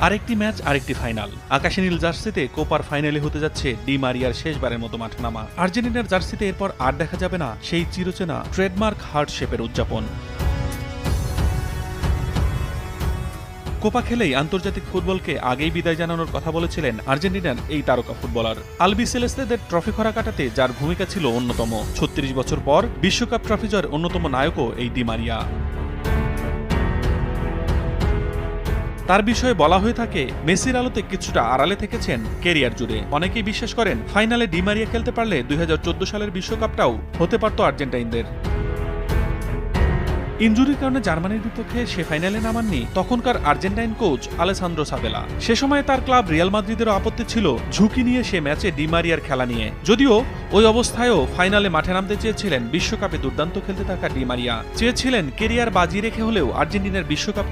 আরেকটি ম্যাচ, আরেকটি ফাইনাল। আকাশী নীল জার্সিতে কোপার ফাইনালে হতে যাচ্ছে ডি মারিয়ার শেষবারের মতো মাঠে নামা। আর্জেন্টিনার জার্সিতে এরপর আর দেখা যাবে না সেই চিরচেনা ট্রেডমার্ক হার্ট শেপের উদযাপন। কোপা খেলেই আন্তর্জাতিক ফুটবলকে আগেই বিদায় জানানোর কথা বলেছিলেন আর্জেন্টিনার এই তারকা ফুটবলার। আলবি সেলেস্তেদের ট্রফি খরা কাটাতে যার ভূমিকা ছিল অন্যতম। ৩৬ বছর পর বিশ্বকাপ ট্রফি জয়ের অন্যতম নায়কও এই ডি মারিয়া। তার বিষয়ে বলা হয়ে থাকে, মেসির আলোতে কিছুটা আড়ালে থেকেছেন ক্যারিয়ার জুড়ে। অনেকেই বিশ্বাস করেন ফাইনালে ডি মারিয়া খেলতে পারলে ২০১৪ সালের বিশ্বকাপটাও হতে পারত আর্জেন্টাইনদের। ইনজুরির কারণে জার্মানির বিপক্ষে সে ফাইনালে নামাননি তখনকার আর্জেন্টাইন কোচ আলেসান্দ্রো সাবেলা। সে সময় তার ক্লাব রিয়াল মাদ্রিদেরও আপত্তি ছিল ঝুঁকি নিয়ে সে ম্যাচে ডি মারিয়ার খেলা নিয়ে। যদিও ওই অবস্থায়ও ফাইনালে মাঠে নামতে চেয়েছিলেন বিশ্বকাপে দুর্দান্ত খেলতে থাকা ডি মারিয়া। চেয়েছিলেন কেরিয়ার বাজি রেখে হলেও আর্জেন্টিনার বিশ্বকাপ